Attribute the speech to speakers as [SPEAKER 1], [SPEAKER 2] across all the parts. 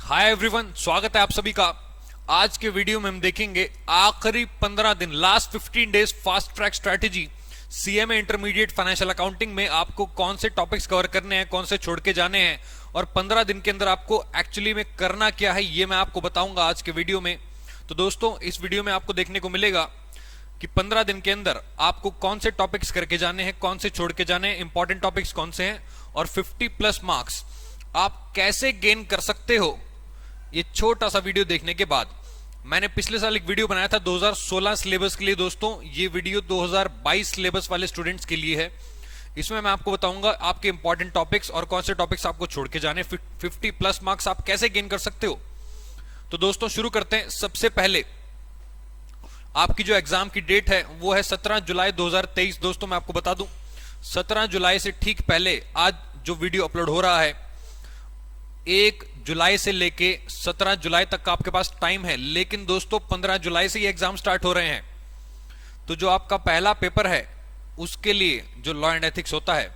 [SPEAKER 1] Hi everyone, स्वागत है आप सभी का। आज के वीडियो में हम देखेंगे आखिरी 15 दिन, last 15 days fast track strategy CMA intermediate financial accounting में आपको कौन से टॉपिक्स कवर करने हैं, कौन से छोड़ के जाने हैं और 15 दिन के अंदर आपको एक्चुअली में करना क्या है, ये मैं आपको बताऊंगा आज के वीडियो में। तो दोस्तों, इस वीडियो में आपको देखने को मिलेगा कि 15 दिन के अंदर आपको कौन से टॉपिक्स करके जाने हैं, कौन से छोड़ के जाने हैं, इंपॉर्टेंट टॉपिक्स कौन से हैं और 50+ मार्क्स आप कैसे गेन कर सकते हो। ये छोटा सा वीडियो देखने के बाद मैंने पिछले साल एक वीडियो बनाया था 2016 सिलेबस के लिए। दोस्तों, ये वीडियो 2022 सिलेबस वाले स्टूडेंट्स के लिए है। इसमें मैं आपको बताऊंगा आपके इंपॉर्टेंट टॉपिक्स और कौन से टॉपिक्स आपको छोड़ के जाने, 50+ मार्क्स आप कैसे गेन कर सकते हो। तो दोस्तों शुरू करते हैं। सबसे पहले आपकी जो एग्जाम की डेट है वो है 17 जुलाई 2023। दोस्तों मैं आपको बता दूं, 17 जुलाई से ठीक पहले आज जो वीडियो अपलोड हो रहा है, 1 जुलाई से लेके 17 जुलाई तक का आपके पास टाइम है। लेकिन दोस्तों 15 जुलाई से ये एग्जाम स्टार्ट हो रहे हैं, तो जो आपका पहला पेपर है उसके लिए, जो लॉ एंड एथिक्स होता है,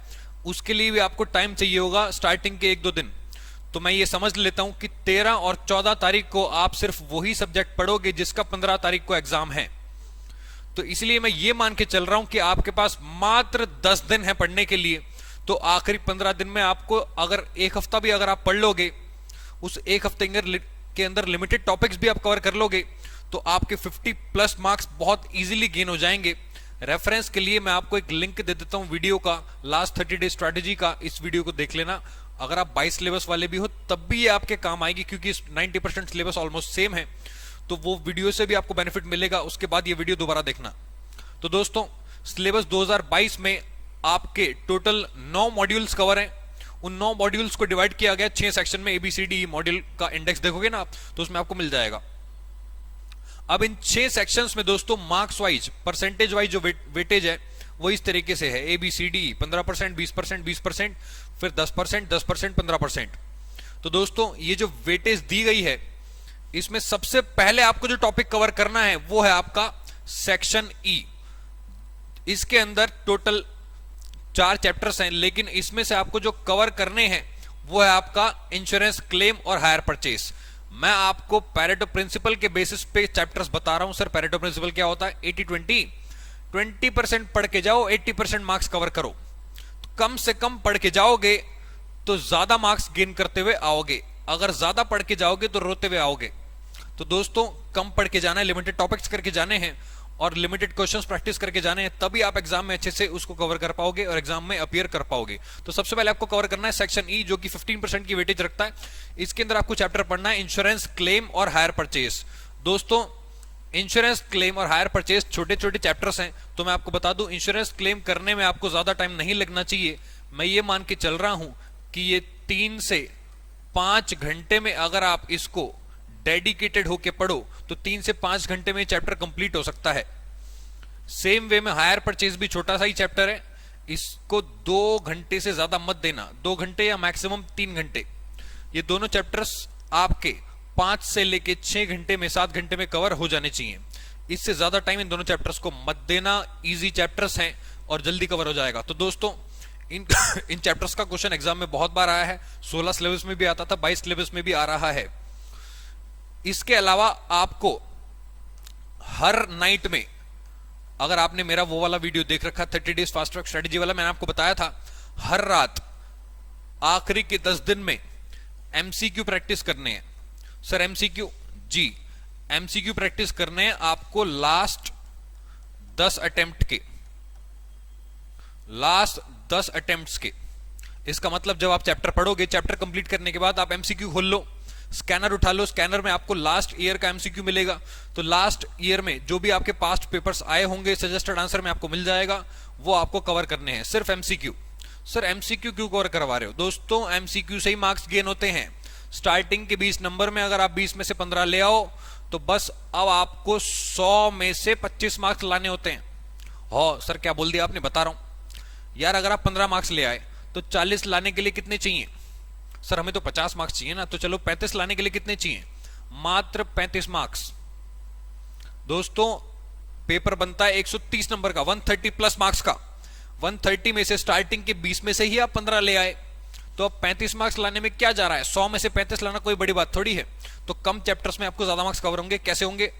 [SPEAKER 1] उसके लिए भी आपको टाइम चाहिए होगा स्टार्टिंग के 1-2 दिन। तो मैं ये समझ लेता हूं कि 13 और 14 तारीख को आप सिर्फ वही सब्जेक्ट पढ़ोगे जिसका 15 तारीख को एग्जाम है। तो इसलिए मैं ये मान के चल रहा हूं कि आपके पास मात्र 10 दिन है पढ़ने के लिए। तो आखिरी 15 दिन में आपको अगर एक हफ्ता भी अगर आप पढ़ लोगे, उस एक हफ्ते के अंदर लिमिटेड टॉपिक्स भी आप कवर कर लोगे, तो आपके 50+ मार्क्स बहुत इजीली गेन हो जाएंगे। रेफरेंस के लिए मैं आपको एक लिंक दे देता हूं वीडियो का, लास्ट 30 डे स्ट्रैटेजी का। इस वीडियो को देख लेना। अगर आप 22 सिलेबस वाले भी हो तब भी ये आपके काम आएगी, क्योंकि 90% सिलेबस ऑलमोस्ट सेम है। तो वो वीडियो से भी आपको बेनिफिट मिलेगा, उसके बाद ये वीडियो दोबारा देखना। तो दोस्तों, सिलेबस 2022 में आपके टोटल 9 मॉड्यूल्स कवर हैं। उन 9 मॉड्यूल्स को डिवाइड किया गया 6 सेक्शन में। ABCD मॉड्यूल का इंडेक्स देखोगे ना आप, तो उसमें आपको मिल जाएगा। अब इन 6 सेक्शंस में दोस्तों मार्क्स वाइज, परसेंटेज वाइज जो वेटेज है वो इस तरीके से है। ABCD 15%, 20%, 20%, फिर 10%, 10%, 15%। तो दोस्तों ये जो वेटेज दी गई है, इसमें सबसे पहले आपको जो टॉपिक कवर करना है वो है आपका सेक्शन E। इसके अंदर टोटल 4 चैप्टर्स हैं, लेकिन इसमें से आपको जो कवर करने हैं वो है आपका इंश्योरेंस क्लेम और हायर परचेस। मैं आपको पैरेटो प्रिंसिपल के बेसिस पे चैप्टर्स बता रहा हूं। सर पैरेटो प्रिंसिपल क्या होता है? 80-20, 20% पढ़ के जाओ, 80% मार्क्स कवर करो। तो कम से कम पढ़ के जाओगे तो ज्यादा मार्क्स गेन करते हुए आओगे। अगर ज्यादा पढ़ के जाओगे तो रोते हुए आओगे। तो दोस्तों कम पढ़ के जाना है, लिमिटेड टॉपिक्स करके जाने हैं और लिमिटेड क्वेश्चंस प्रैक्टिस करके जाने हैं, तभी आप एग्जाम में अच्छे से उसको कवर कर पाओगे और एग्जाम में अपीयर कर पाओगे। तो सबसे पहले आपको कवर करना है सेक्शन E, जो कि 15% की वेटेज रखता है। इसके अंदर आपको चैप्टर पढ़ना है इंश्योरेंस क्लेम और हायर परचेस। दोस्तों इंश्योरेंस क्लेम और हायर परचेस छोटे छोटे चैप्टर्स हैं, तो मैं आपको बता दूं इंश्योरेंस क्लेम करने में आपको ज्यादा टाइम नहीं लगना चाहिए। मैं ये मान के चल रहा हूं कि ये 3 से 5 घंटे में अगर आप इसको डेडिकेटेड होके पढ़ो तो 3 से 5 घंटे में चैप्टर कंप्लीट हो सकता है। सेम वे में हायर परचेज भी छोटा सा ही चैप्टर है, इसको 2 घंटे से ज्यादा मत देना, 2 घंटे या मैक्सिमम 3 घंटे। ये दोनों चैप्टर्स आपके 5 से लेके 6 घंटे में, 7 घंटे में कवर हो जाने चाहिए। इससे ज्यादा टाइम इन दोनों चैप्टर्स को मत देना। इजी चैप्टर्स हैं और जल्दी कवर हो जाएगा। तो दोस्तों इन चैप्टर्स का क्वेश्चन एग्जाम में बहुत बार आया है। 16 सिलेबस में भी आता था, 22 सिलेबस में भी आ रहा है। इसके अलावा आपको हर नाइट में, अगर आपने मेरा वो वाला वीडियो देख रखा 30 डेज फास्ट ट्रैक स्ट्रेटेजी वाला, मैंने आपको बताया था हर रात आखिरी के 10 दिन में MCQ प्रैक्टिस करने हैं। Sir MCQ? जी, MCQ प्रैक्टिस करने हैं आपको लास्ट 10 अटेम्प्ट के, लास्ट 10 अटेम्प्ट्स के। इसका मतलब जब आप चैप्टर पढ़ोगे, चैप्टर कंप्लीट करने के बाद आप MCQ खोल लो, स्कैनर उठा लो, स्कैनर में आपको लास्ट ईयर का MCQ मिलेगा। तो लास्ट ईयर में जो भी आपके पास्ट पेपर्स आए होंगे सजेस्टेड आंसर में आपको मिल जाएगा, वो आपको कवर करने हैं, सिर्फ MCQ। सर MCQ क्यों कवर करवा रहे हो? दोस्तों MCQ से ही मार्क्स गेन होते हैं। स्टार्टिंग के 20 नंबर में अगर आप 20 में से 15 ले आओ तो बस अब आपको 100 में से 25 मार्क्स लाने होते हैं। हो सर क्या बोल दिया आपने, बता रहा हूं यार। अगर आप 15 मार्क्स ले आए तो 40 लाने के लिए कितने चाहिए? सर हमें तो 50 मार्क्स चाहिए ना। तो चलो 35 लाने के लिए कितने चाहिए? मात्र 35 मार्क्स। दोस्तों पेपर बनता है 130 नंबर का, 130+ मार्क्स का। 130 में से स्टार्टिंग के 20 में से ही आप 15 ले आए तो अब 35 मार्क्स लाने में क्या जा रहा है, 100 में से 35 लाना कोई बड़ी बात थोड़ी है। तो कम चैप्टर्स में आपको ज्यादा मार्क्स कवर होंगे। कैसे होंगे?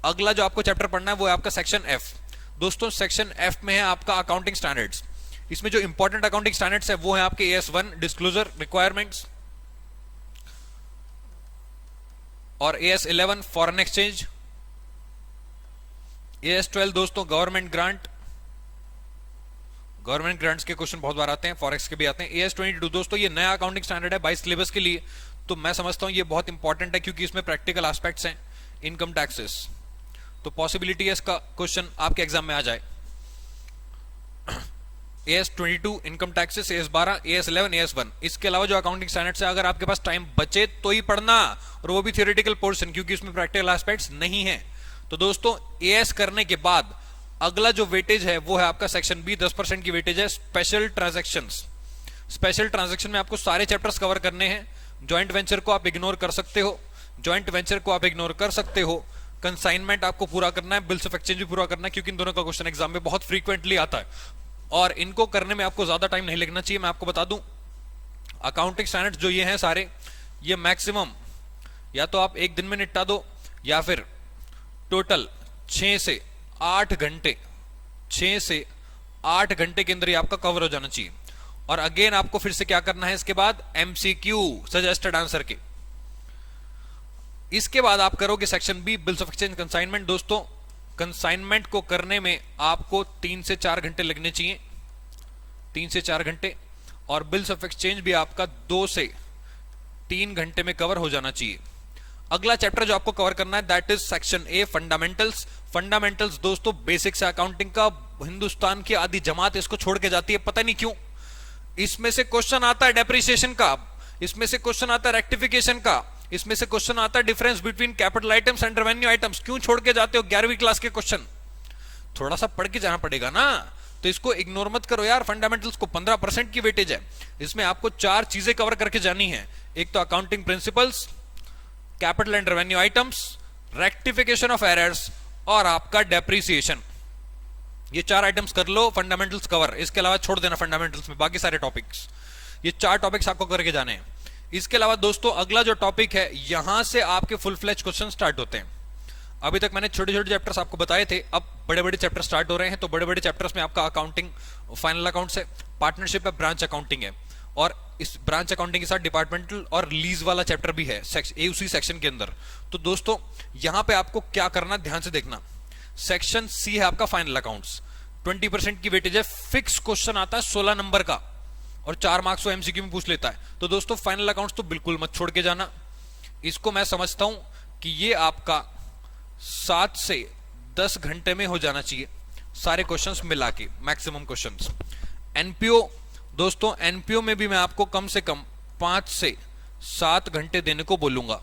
[SPEAKER 1] अगला जो आपको चैप्टर पढ़ना है वो है आपका सेक्शन एफ। दोस्तों सेक्शन एफ में है आपका अकाउंटिंग स्टैंडर्ड्स। इसमें जो इंपॉर्टेंट अकाउंटिंग स्टैंडर्ड्स है वो है आपके AS1 डिस्क्लोजर रिक्वायरमेंट्स और AS11 फॉरेन एक्सचेंज, AS12 दोस्तों गवर्नमेंट ग्रांट्स के क्वेश्चन बहुत बार आते हैं, फॉरेक्स के भी आते हैं। AS22 दोस्तों ये नया अकाउंटिंग स्टैंडर्ड है 22 सिलेबस के लिए, तो मैं समझता हूं ये बहुत इंपॉर्टेंट है क्योंकि इसमें प्रैक्टिकल एस्पेक्ट्स हैं, इनकम टैक्सेस, तो पॉसिबिलिटी है इसका क्वेश्चन आपके एग्जाम में आ जाए। AS22 income taxes, AS12, AS11, AS1। इसके अलावा जो अकाउंटिंग स्टैंडर्ड्स है अगर आपके पास टाइम बचे तो ही पढ़ना, और वो भी थियोरेटिकल पोर्शन, क्योंकि इसमें प्रैक्टिकल एस्पेक्ट्स नहीं है। तो दोस्तों AS करने के बाद अगला जो वेटेज है वो है आपका सेक्शन बी, 10% की वेटेज है स्पेशल ट्रांजैक्शंस। स्पेशल ट्रांजैक्शन में आपको सारे चैप्टर्स कवर करने हैं। जॉइंट वेंचर को आप इग्नोर कर सकते हो, कंसाइनमेंट आपको पूरा करना है, बिल्स ऑफ एक्सचेंज भी पूरा करना है, क्योंकि इन दोनों का क्वेश्चन एग्जाम में बहुत फ्रीक्वेंटली आता है और इनको करने में आपको ज्यादा टाइम नहीं लगना चाहिए। मैं आपको बता दूं अकाउंटिंग स्टैंडर्ड्स जो ये हैं सारे, ये मैक्सिमम या तो आप एक दिन में निपटा दो या फिर टोटल 6 से 8 घंटे के अंदर ही आपका कवर हो जाना चाहिए। और अगेन आपको फिर से क्या करना है इसके बाद, MCQ सजेस्टेड आंसर के। इसके बाद आप करोगे section B, bills of exchange consignment. दोस्तों कंसाइनमेंट को करने में आपको 3 से 4 घंटे लगने चाहिए, 3 से 4 घंटे, और बिल्स ऑफ एक्सचेंज भी आपका 2 से 3 घंटे में कवर हो जाना चाहिए। अगला चैप्टर जो आपको कवर करना है that is section A, fundamentals. Fundamentals दोस्तों बेसिक्स है अकाउंटिंग का, हिंदुस्तान की आधी जमात इसको छोड़ के जाती है, पता नहीं क्यों। इसमें से क्वेश्चन आता है डेप्रिसिएशन का, इसमें से क्वेश्चन आता है रेक्टिफिकेशन का, इसमें से क्वेश्चन आता है difference between capital items and revenue items. क्यों छोड़ के जाते हो 11वीं क्लास के क्वेश्चन? थोड़ा सा पढ़ के जाना पड़ेगा ना, तो इसको इग्नोर मत करो यार। फंडामेंटल्स को 15% की वेटेज है, इसमें आपको 4 चीजें कवर करके जानी है। एक तो accounting principles, capital and revenue items, rectification of errors और आपका डेप्रिसिएशन। ये 4 आइटम्स कर लो, फंडामेंटल्स कवर। इसके अलावा छोड़ देना फंडामेंटल्स में बाकी सारे टॉपिक्स। ये 4 टॉपिक्स आपको करके जाने हैं। इसके अलावा दोस्तों अगला जो टॉपिक है, यहां से आपके फुल फ्लेज क्वेश्चन स्टार्ट होते हैं। अभी तक मैंने छोटे छोटे चैप्टर्स आपको बताए थे, अब बड़े बड़े चैप्टर स्टार्ट हो रहे हैं। तो बड़े बड़े चैप्टर्स में आपका अकाउंटिंग फाइनल अकाउंट्स है, पार्टनरशिप है, ब्रांच अकाउंटिंग है, और इस ब्रांच अकाउंटिंग के साथ डिपार्टमेंटल और लीज वाला चैप्टर भी है उसी सेक्शन के अंदर। तो दोस्तों यहां पे आपको क्या करना, ध्यान से देखना। सेक्शन सी है आपका फाइनल अकाउंट्स, 20% की वेटेज है, फिक्स क्वेश्चन आता है 16 नंबर का और 4 मार्क्स वो MCQ में पूछ लेता है। तो दोस्तों फाइनल अकाउंट्स तो बिल्कुल मत छोड़ के जाना। इसको मैं समझता हूं कि ये आपका 7 से 10 घंटे में हो जाना चाहिए, सारे क्वेश्चंस मिला के, मैक्सिमम क्वेश्चंस। NPO दोस्तों, NPO में भी मैं आपको कम से कम 5 से 7 घंटे देने को बोलूंगा,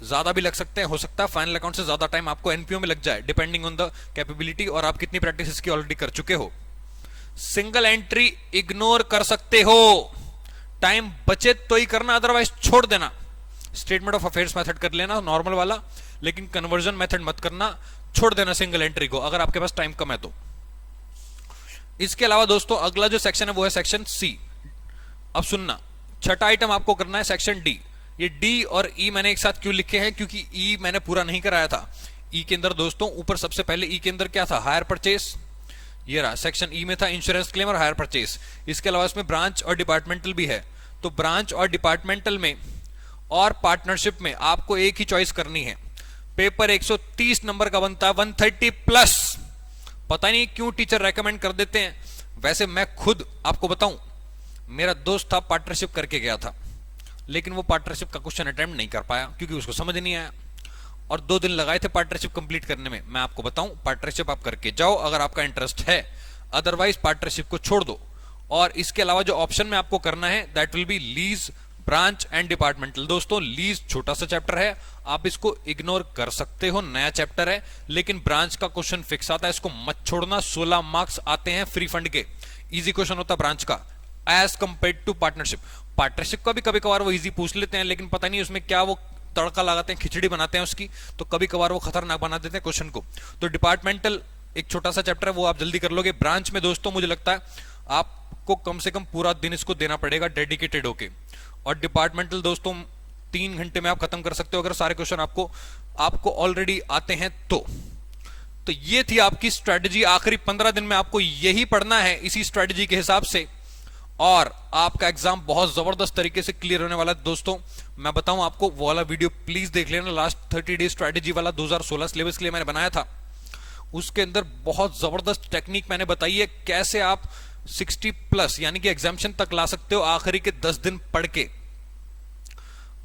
[SPEAKER 1] ज्यादा भी लग सकते हैं, हो सकता है फाइनल अकाउंट से ज्यादा टाइम आपको NPO में लग जाए, डिपेंडिंग ऑन द कैपेबिलिटी और आप कितनी प्रैक्टिस इसकी ऑलरेडी कर चुके हो। सिंगल एंट्री इग्नोर कर सकते हो, टाइम बचे तो ही करना, अदरवाइज छोड़ देना। स्टेटमेंट ऑफ अफेयर्स मेथड कर लेना नॉर्मल वाला, लेकिन कन्वर्जन मेथड मत करना, छोड़ देना सिंगल एंट्री को अगर आपके पास टाइम कम है तो। इसके अलावा दोस्तों अगला जो सेक्शन है वो है सेक्शन सी। अब सुनना, छठा आइटम आपको करना है सेक्शन डी। ये डी और ई मैंने एक साथ क्यों लिखे हैं, क्योंकि ई मैंने पूरा नहीं कराया था। ई के अंदर दोस्तों ऊपर सबसे पहले ई के अंदर क्या था, हायर परचेस, ये रहा सेक्शन ई में था इंश्योरेंस क्लेम और हायर परचेस। इसके अलावा इसमें ब्रांच और डिपार्टमेंटल भी है। तो ब्रांच और डिपार्टमेंटल में और पार्टनरशिप में आपको एक ही चॉइस करनी है। पेपर 130 नंबर का बनता है, 130 प्लस। पता नहीं क्यों टीचर रेकमेंड कर देते हैं, वैसे मैं खुद आपको बताऊं, मेरा दोस्त था पार्टनरशिप करके गया था, लेकिन वो पार्टनरशिप का क्वेश्चन अटेम्प्ट नहीं कर पाया क्योंकि उसको समझ नहीं आया, और 2 दिन लगाए थे पार्टनरशिप कंप्लीट करने में। मैं आपको बताऊं, पार्टनरशिप आप करके जाओ अगर आपका इंटरेस्ट है, अदरवाइज पार्टनरशिप को छोड़ दो। और इसके अलावा जो ऑप्शन में आपको करना है that will be lease, branch and departmental. दोस्तों लीज छोटा सा चैप्टर है, आप इसको इग्नोर कर सकते हो, नया चैप्टर है, लेकिन ब्रांच का क्वेश्चन फिक्स आता है, इसको मत छोड़ना। 16 मार्क्स आते हैं फ्री फंड के, इजी क्वेश्चन होता है ब्रांच का as compare to partnership. Partnership का भी कभी कभार वो इजी पूछ लेते हैं, लेकिन पता नहीं उसमें क्या वो तड़का लगाते हैं, खिचड़ी बनाते हैं उसकी, तो कभी कभार वो खतरनाक बना देते हैं क्वेश्चन को। तो डिपार्टमेंटल एक छोटा सा चैप्टर है, वो आप जल्दी कर लोगे। ब्रांच में दोस्तों मुझे लगता है आप आपको कम से कम पूरा दिन इसको देना पड़ेगा डेडिकेटेड होके। और डिपार्टमेंटल दोस्तों 3 घंटे में आप खत्म कर सकते हो अगर सारे क्वेश्चन आपको ऑलरेडी आते हैं तो ये थी आपकी स्ट्रेटजी। आखिरी 15 दिन में आपको यही पढ़ना है इसी स्ट्रेटजी के हिसाब से, और आपका एग्जाम बहुत जबरदस्त तरीके से क्लियर होने वाला है दोस्तों। मैं बताऊं आपको, वो वाला वीडियो प्लीज देख लेना, लास्ट 30 डे स्ट्रेटजी वाला 2016 सिलेबस के लिए मैंने बनाया था। उसके अंदर बहुत जबरदस्त टेक्निक मैंने बताई है कैसे आप 60+ यानी कि एग्जामिशन तक ला सकते हो आखिरी के 10 दिन पढ़ के।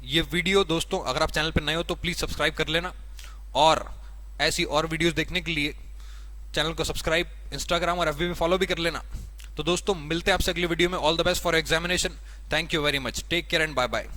[SPEAKER 1] ये वीडियो दोस्तों अगर आप चैनल पर नए हो तो प्लीज सब्सक्राइब कर लेना, और ऐसी और वीडियोस देखने के लिए चैनल को सब्सक्राइब, इंस्टाग्राम और एफबी में फॉलो भी कर लेना। तो दोस्तों मिलते हैं आपसे अगली वीडियो में। All the best for examination. Thank you very much. Take care and bye bye.